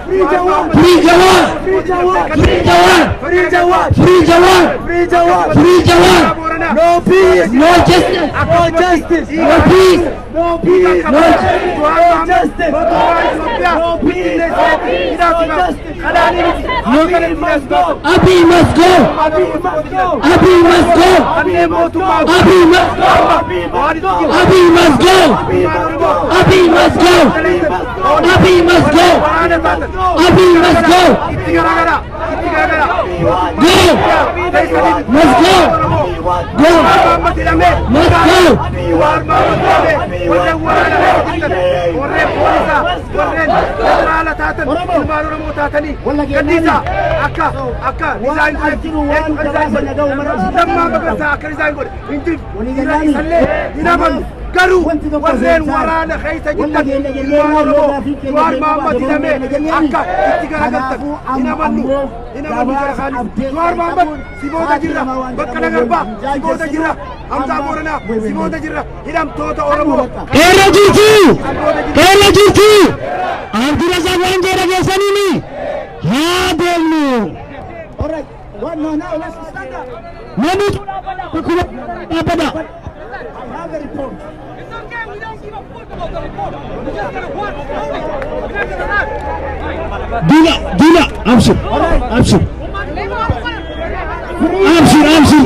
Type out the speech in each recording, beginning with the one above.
Free Jawad! Free Jawad! Free Jawad! Free Jawad! Free Jawad! Free Jawad! Free Jawad! Free Jawad! No peace! No justice! No justice! No peace! No peace! No justice! No peace! No justice! Must go! Abiy must go! Abiy must go! Abiy must go! Abiy must go! Abiy must go! Abiy must go! Abiy must go! Abiy must go! Abiy must go! Go! Must go! Go! Must go! Garu warreen waraana keessa jirtan ilmaan Oromoo Jawaar Mohammad hidhamee akka itti garagaltan hin amannu jara kaaniif Jawaar Mohammad si booda jirra Baqqalaa Garbaa si booda jirra Hamzaa Booranaa si booda jirra hidhamtoota Oromoo keessa jirti Abdurazaaq waan jedha geessaniini haa deemnu namni dhaabbata Dila, abshir, abshir,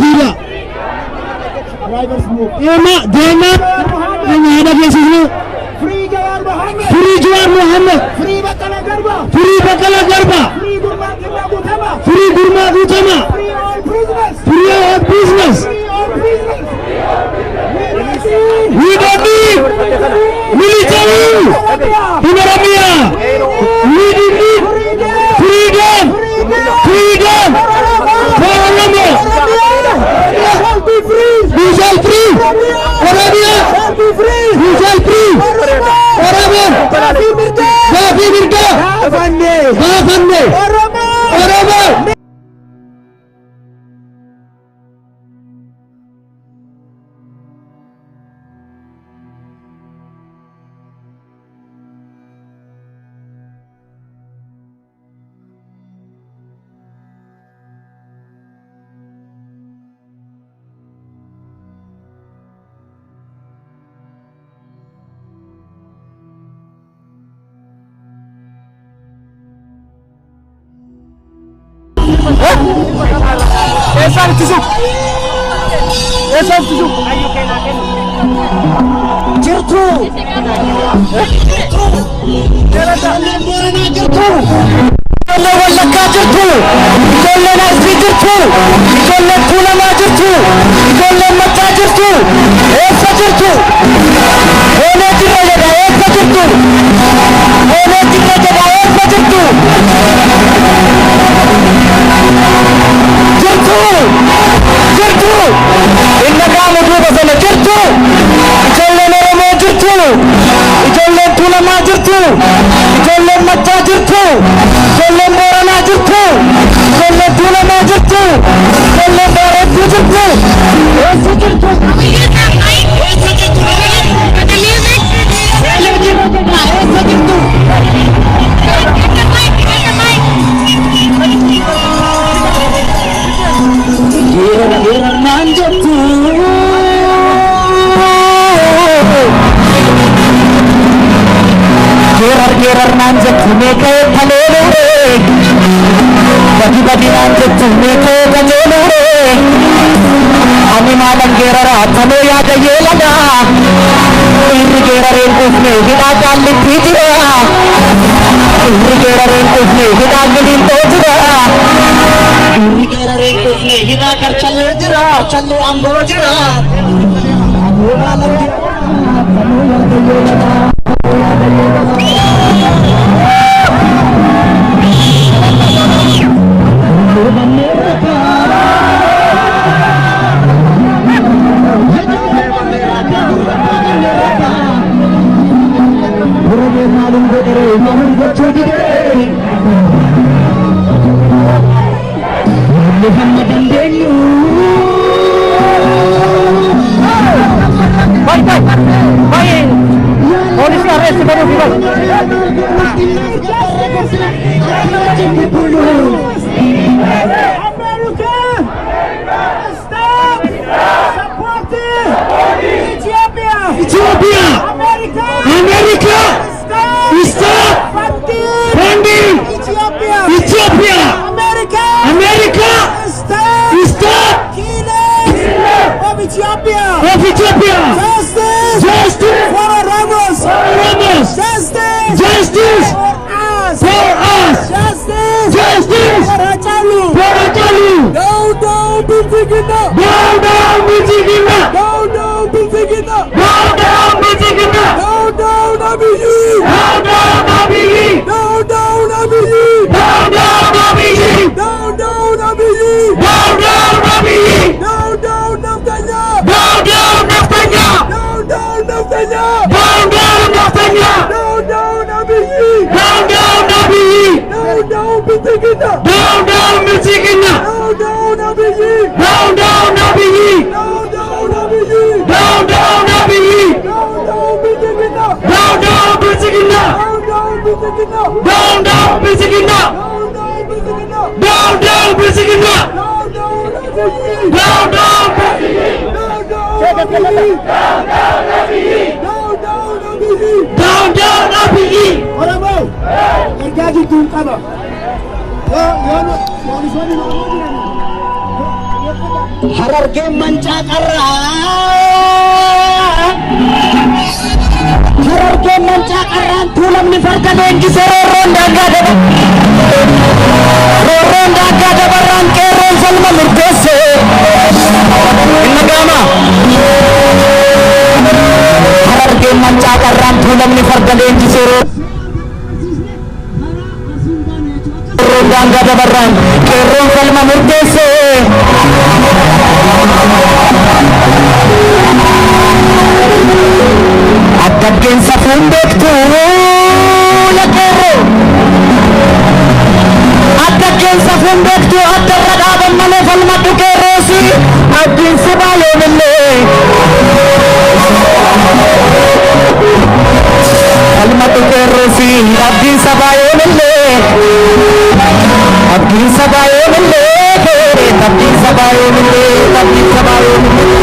Dila. Ema, Dena, ini ada kesini. Free Jawaar Mohammad. Free Jawaar Mohammad. Free Baqqalaa Garbaa. Free Baqqalaa Garbaa. Free Gurmaa Guutama. Free all prisoners. Free all prisoners. We don't need military in Oromia. We need freedom for Oromo. We shall free. Oromia. We shall free. Oromo. Gaafii mirgaa. Gaafanne. Oromo. Esan tusuk. Jirtu. Ijoollee Wallaggaa jirtu. Ijoolleen Arsii jirtu. Ijoolleen Tuulamaa jirtu. Ijoolleen Maccaa jirtu. Eessa jirtu? Oolee jirra jedha eessa jirtu? Oolee jirra jedha eessa jirtu? Jirtu! Inna gaamu duuba sana jirtu! Ijoolleen Oromoo jirtu! Ijoolleen Tuulamaa jirtu! Ijoolleen Maccaa jirtu! Ijoolleen Booranaa jirtu! Ijoolleen Tuulamaa jirtu! Ijoolleen Booreetti jirtu! Eessa jirtu? Eessa jirtu? Gerar nanja tune ke thalelu re bagi nanja tune ke thalelu re ami malam gerara thale ya gayela iri gerare usne hida kalli thijra iri gerare usne hida gidin tojra iri gerare usne hida kar challe jra challe ambojra malam Polisi arrest baru funding Ethiopia, America, stop killing of Ethiopia, justice for Ramos, justice for us, justice for Hachalu, down Bilzigina, down Bilzigina, down Bilzigina, down Bilzigina, down Abiy, down Abiy, down Abiy, down Abiy, down Abiy, down Abiy, down Naftanya, down Naftanya, down Naftanya, down Naftanya, down Abiy, down Abiy, down Bilzigina, down Bilzigina, down Abiy, down Abiy, down Abiy, down Abiy, down Bilzigina, down Bilzigina, down Bilzigina, down Bilzigina, down Bilzigina, down Abiy. Oromo, ergaa gidduun qaba. Harargeen mancaaqarraa, Harargeen mancaaqarraan tuulamni farda leenjisee roorroon daangaa dabarraan qeerroon falma murteesse inna gaama. Harargeen mancaaqarraan tuulamni farda leenjisee roorroon daangaa dabarraan qeerroon falma murteesse. Addaggeen safuun beektu lakeerroo, addaggeen safuun beektu addarra dhaaban malee falmadhu qeerroosi abdiin sabaa yoomillee falmadhu qeerroosi abdiin sabaa yoomillee abdiin sabaa yoomillee abdiin sabaa yoomillee abdiin sabaa yoomillee.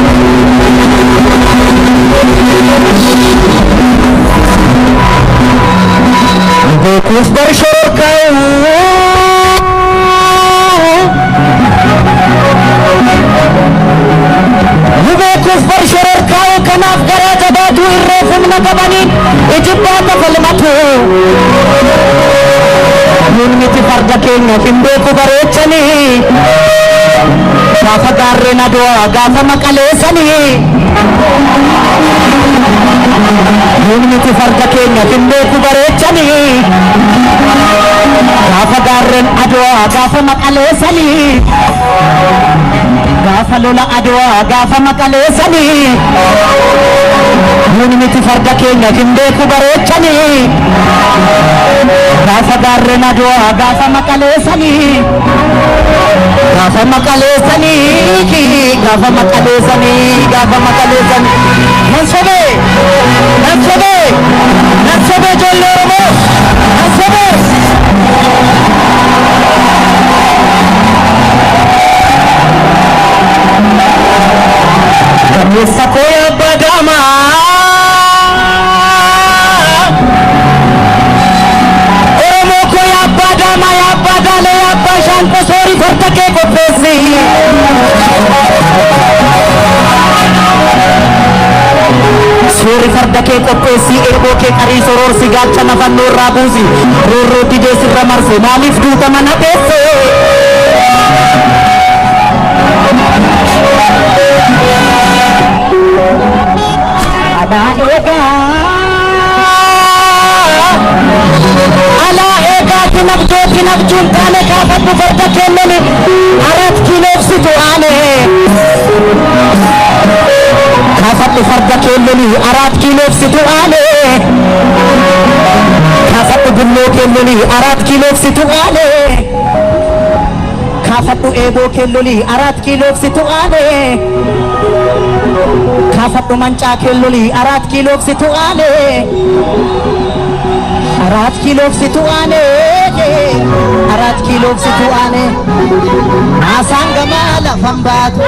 Beekus barshorkaa'u beekus barshorkaa'u kanaaf garaa jabaatu irree humna qabaniin ijibbaata falmatu nuun miti farda keenya hin beeku bareechanii gaafa gaarreen Adwaa gaafa maqaleessanii nuun miti farda keenya hin beeku bareechanii gaafa gaarreen Adwaa gaafa maqaleessanii gaafa lola Adwaa gaafa maqaleessanii nuun miti farda keenya hin beeku bareechanii gaafa gaarreen Adwaa gaafa maqaleessanii gaafa maqaleessanii gaafa maqaleessanii gaafa maqaleessanii Nansobe ijoollee Oromoo Nansobe. Gameessa koo yabbaa daamaa Oromoo koo yabbaa daamaa yabbaa daalee yabbaa shaanqoo soorii farda kee qopheessi. Suurri farda kee qopheessi eeboo kee qarii soroorsi gaachana fannoo irraa buusi roorroo didee sirra marse maaliif duuta mana teesse. Alaa eegaa tinabduun taane kaafadhu farda keellani arat kiloofsitu aane kaafadhu farda keellani arat kiloofsitu aane kaafadhu bulloo keellani arat kiloofsitu aane kaafadhu eeboo keellani arat kiloofsitu aane kaafadhu mancaa keellani arat kiloofsitu aane arat kiloofsitu aane arat kiloofsitu aane naasaan gamaa lafan baatu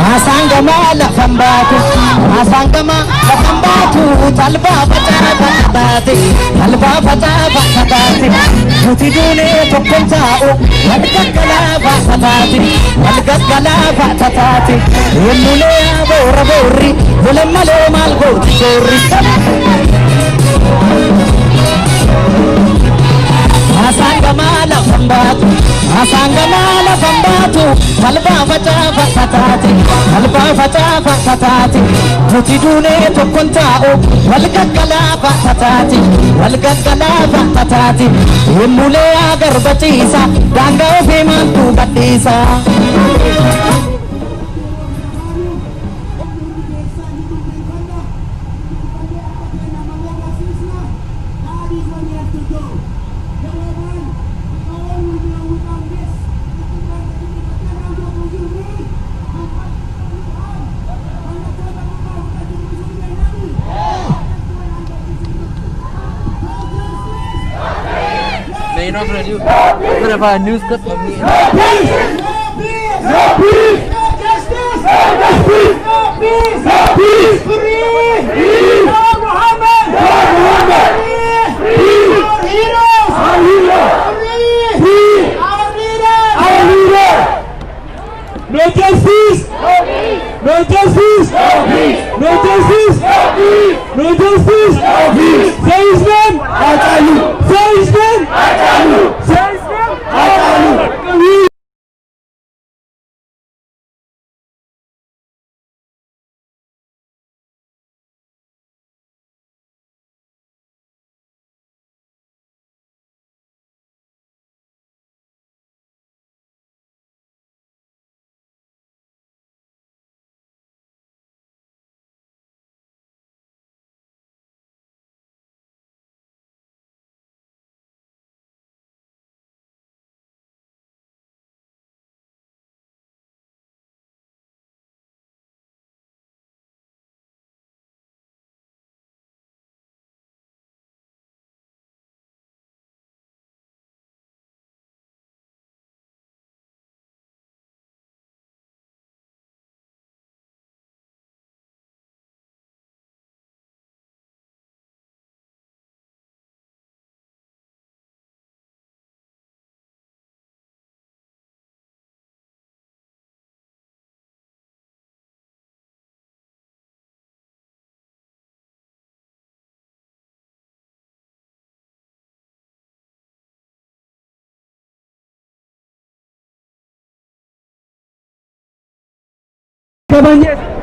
naasaan gamaa lafan baatu naasaan Asangama Lakambatu Talba Bata Batati Talba Bata Batati Mutidune Tokontao Walgagala Batati Walgagala Batati Yemulea Bora Bori Vulemale Malgoti Gori Asangama Lakambatu Asangama Lakambatu Talba Bata Batati Talba Bata Batati Mutidune Tokontao Walgagala Batati Walgagala Batati Yemulea Garbatisa Danga Ofimantu Batisa May not ready. What about a news cut of me? No peace! No justice! No justice! No peace! No peace! Free! No Muhammad! No Muhammad! Free! Our heroes! Our heroes! Free! Our leaders! Our leaders! No justice! No peace! No justice! No peace! No justice! No peace! No justice! No peace! Say his name! I tell you! Say his name! I tell you! Say his name! I tell you!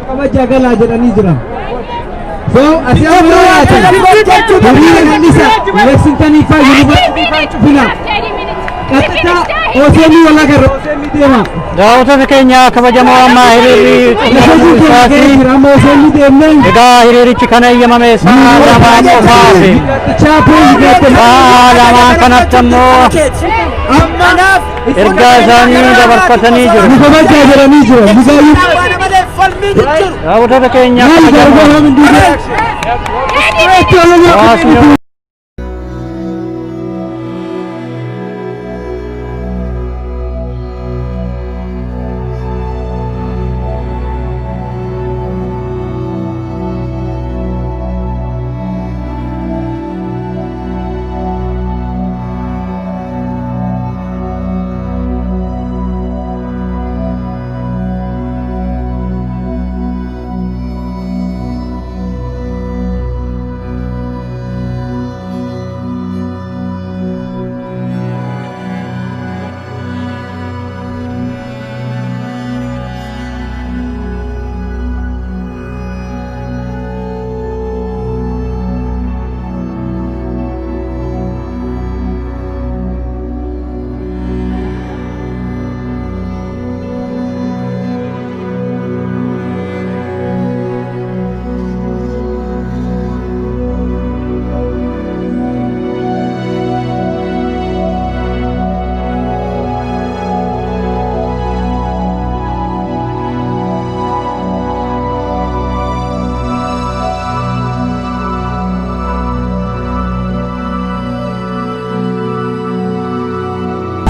Kabajaga jedhanii jiran. So asiyaa muraasa horiira kanisa Lexington Ifa University fila qaxxata Oseemii walagarra Oseemii deema. Daawwattoota keenya kabajamoo amma Oseemii deemneen egaa hiriirichi kana eeyyamame sa'a lamaan qofaati. Sa'a lamaan kanatti ammoo ergaa isaanii dabarfatanii jiru. Nu kabajaa jedhanii jiru. Daawwattoota keenya kabajamoo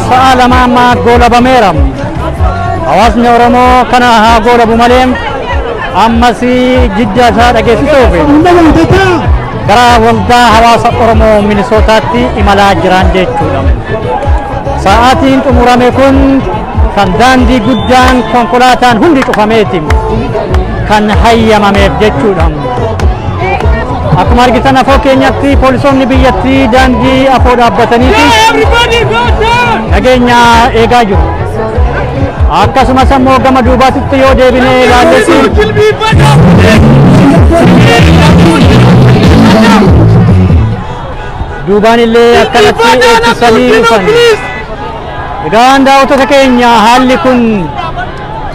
sa'a lama amma goolabameera. Hawaasni Oromoo kana haa goolabu malee ammasi jidda isaa dhageessisuuf gara waldaa hawaasa Oromoo Minisootaatti imalaa jiran jechuudha. Sa'aatiin xumurame kun kan daandii guddaan konkolaataan hundi cufameeti kan hayyamameef jechuudha. Akkuma argitan afoo keenyatti poolisoonni biyyattii daandii afoo dhaabbataniiti nageenya eegaa jiru. Akkasumas ammoo gama duubaatitti yoo deebinee ilaalletti duubaan illee akkanatti eegsisanii dhufan. Egaan daawwattoota keenya haalli kun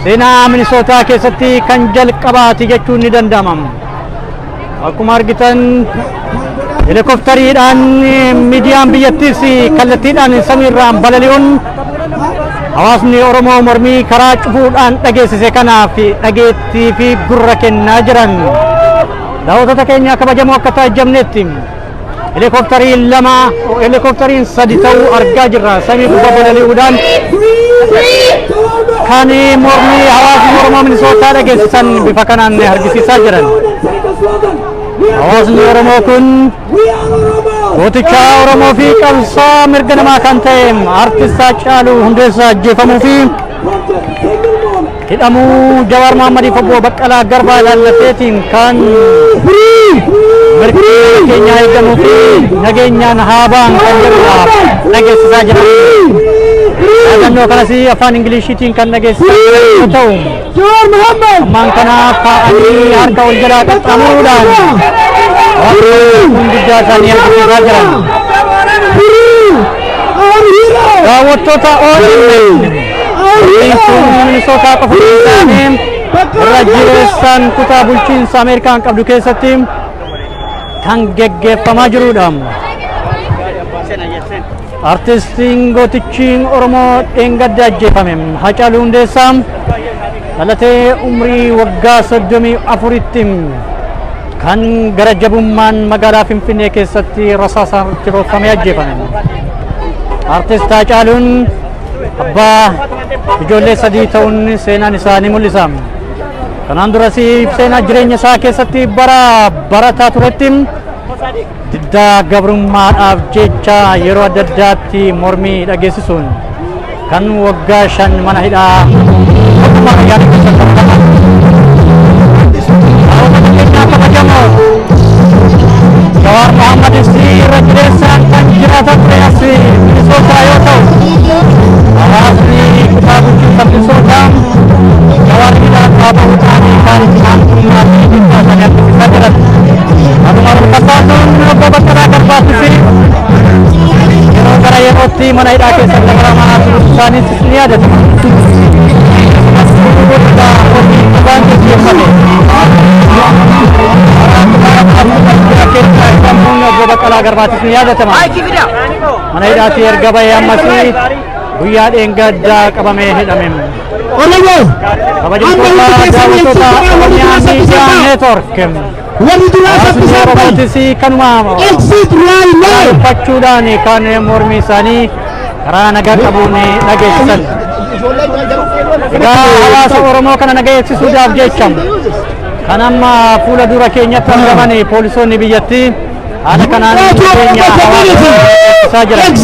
seenaa Minisootaa keessatti kan jalqabaati jechuun ni danda'ama. Akkuma argitan helikopteriidhaan miidiyaan biyyattiis kallattiidhaan samiirraan balali'uun hawaasni Oromoo mormii karaa cufuudhaan dhageessise kanaaf dhageettii fi gurra kennaa jiran. Daawwattoota keenya kabajamoo akka taajjabnetti helikopteriin sadi ta'uu argaa jirra. Samii gubbaa balali'uudhaan kan mormii hawaasni Oromoo Minisootaa dhageessisan bifa kanaan argisiisaa jiran. Hawaasni Oromoo kun gooticha Oromoo fi qabsaa mirga namaa kan ta'e artist Haacaaluu Hundeessaa ajjeefamuu fi hidhamuu Jawaar Mohammadiif obbo Baqqalaa Garbaa ilaallateetiin kan mirgi keenya eegamuu fi nageenyaan haa ba'an kan jedhudha dhageessisaa jiran. Yaadannoo kanas afaan Ingiliishiitiin kan dhageessisaa jiran yoo ta'u ammaan kana kaa'anii harka wal jalaa qaxxaamuruudhaan guddaa isaanii argisiisaa jiran. Daawwattoota OMN Minisootaa qofa hin taane irra jireessaan kutaa bulchiinsa Ameerikaan qabdu keessatti kan geggeeffamaa jirudha. Artistiin gootichi Oromoo dheengadda ajjeefame Haacaaluu Hundeessaa dhalatee umrii waggaa 34tti kan gara jabummaan magaalaa Finfinnee keessatti rasaasaan roorfamee ajjeefame. Artist Haacaaluun abbaa ijoollee sadii ta'uun seenaan isaa ni mul'isa. Kanaan duras seenaa jireenya isaa keessatti bara barataa turetti diddaa gabrummaadhaaf jecha yeroo adda addaatti mormii dhageessisuun kan waggaa 5 mana hidhaa mootummaa wayyaanee keessatti argama. Kabajamoo Jawaar Mohammadis irra jireessaan kan jiraatan ture as Minisootaa yoo ta'u hawaasni kutaa bulchiinsa Minisootaa Jawaar hidhaan dhaabamuudhaan kan aantummaa fi dhimma isaanii argisiisaa jiran. Aduma rukkasaasuun obbo Baqqalaa Garbaattis yeroo gara yerootti mana hidhaa keessatti dabalamaa turuun isaaniis ni yaadatama. Obbo Baqqalaa Garbaatis ni yaadatama. Mana hidhaatti erga bahee ammas guyyaa dheengaddaa qabamee hidhame. Kabajamtoota daawwattoota Oromiyaa Miidiyaa Neetwork hawaasni Oromootis kanuma uffachuudhaan kan mormii isaanii karaa nagaa qabuun dhageessisan. Egaa hawaasa Oromoo kana dhageessisuudhaaf jecha kan amma fuula dura keenyatti argaman poolisoonni biyyattii haala kanaan keenya hawaasa jiran.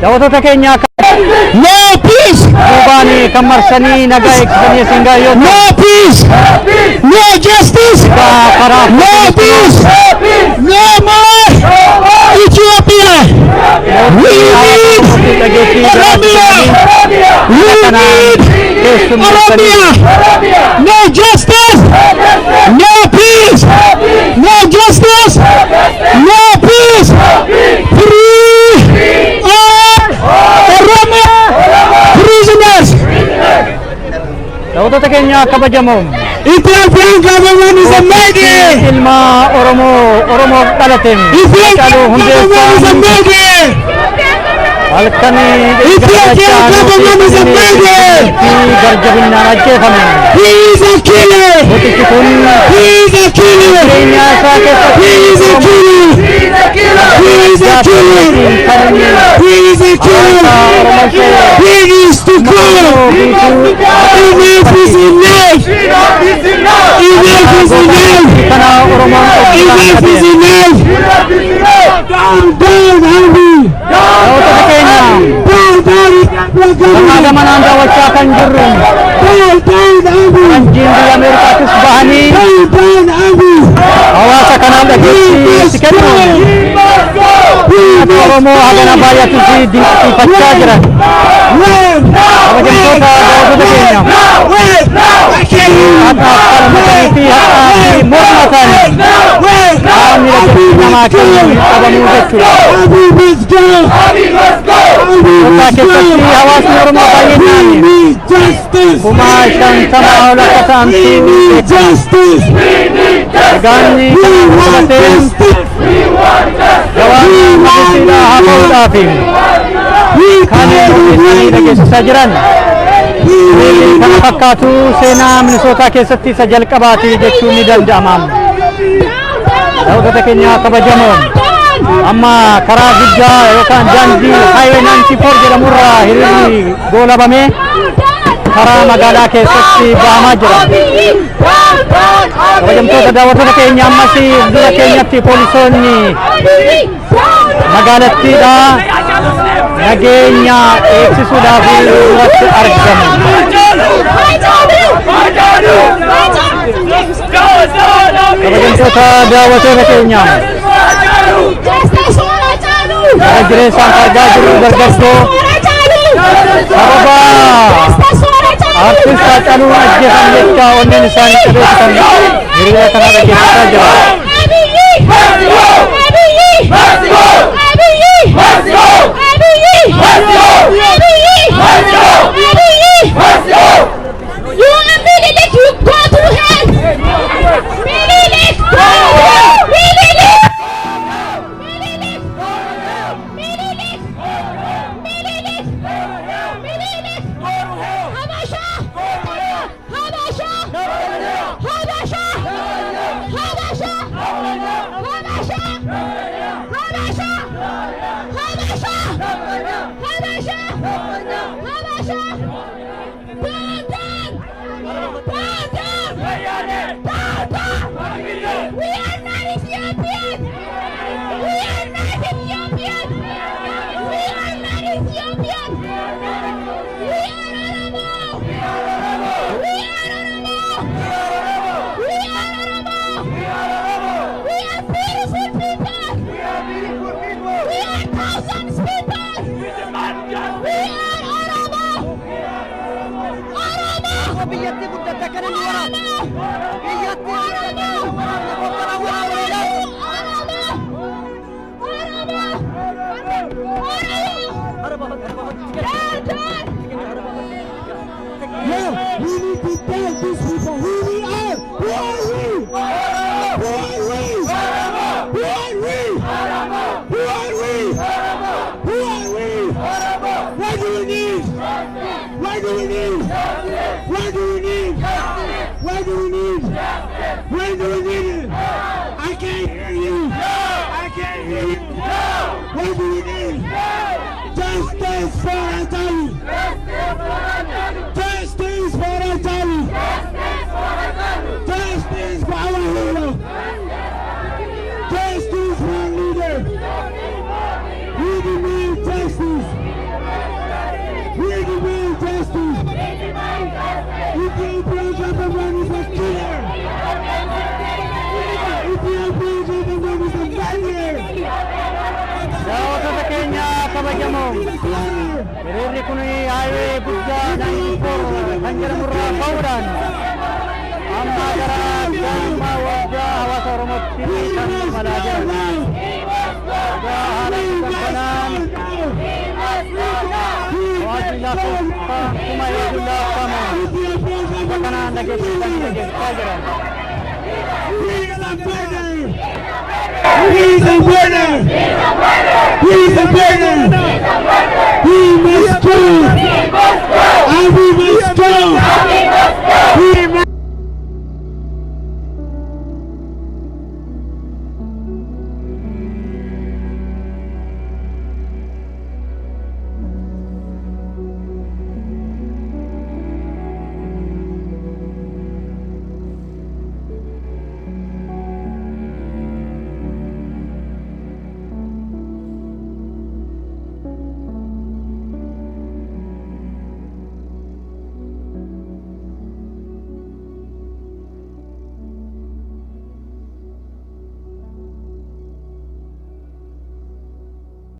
Daawwattoota keenya No peace! duubaan kan marsanii nagaa eegsisanii isin gaayyoota. No peace! No justice! No peace! No more Ethiopia! We need Oromia! We need Oromia! No justice! No peace! No justice! No peace! Free all Oromia prisoners! Daawwattoota keenya kabajamoo Ethiopian government is a murder! ilma Oromoo dhalateen Haacaaluu Hundeessaa halkan Ethiopian government is a murder! garjabinnaan ajjeefame. He is a killer! Gootichi kun He is a killer! jireenya isaa keessatti He is a killer! He is a killer! He is a killer! He is to go! Enough is enough! is enough! kana Oromoon Enough is enough! Down, down, Abiy! daawwattoota keenya Down, down, gamaagamanaan daawwachaa kan jirru down, down, Abiy! wajjin biyya Ameerikaattis bahanii Down, down, Abiy! hawaasa kanaaf dhageessi kennu akka Oromoo hagana baay'atus dinqisiifachaa jiran kabajamtoota daawwattoota keenya haadhaaf falmatanii fi haadhaaf mormatan qaamni dhageessi namaa kennu qabamuu jechuudha. Kutaa keessatti hawaasni Oromoo baay'inaan kuma 50 ol akka ta'antu egaanni kana qabatee jawaabni murtiidhaa haa ba'uudhaaf kan isaanii dhageessisaa jiran kana fakkaatu seenaa Minisootaa keessatti isa jalqabaati jechuun ni danda'ama. Daawwattoota keenya kabajamoo amma karaa guddaa yookaan daandii highway 94 jedhamurraa hiriirri goolabamee karaa magaalaa keessatti ba'amaa jira. Kabajamtoota daawwattoota keenya ammas dura keenyatti poolisoonni magaalattiidha nageenya eegsisuudhaaf duratti argamu. Kabajamtoota daawwattoota keenya gara jireessaan argaa jirru dargaggoo sababa artist Haacaaluun ajjeesan jecha onneen isaanii qabeessisan hiriira kana dhageessisaa jira. Daawwattoota keenya kabajamoo hiriirri kun highway guddaa 94 kan jedhamurraa ka'uudhaan amma gara galma waggaa hawaasa Oromootti kan imalaa jiran. Egaa haala kanaan hawaasni lakkoofsa kuma hedduu lakkaa'amu akka kanaan dhageessisaa jiran. He's a winner! He's a winner! He's a winner!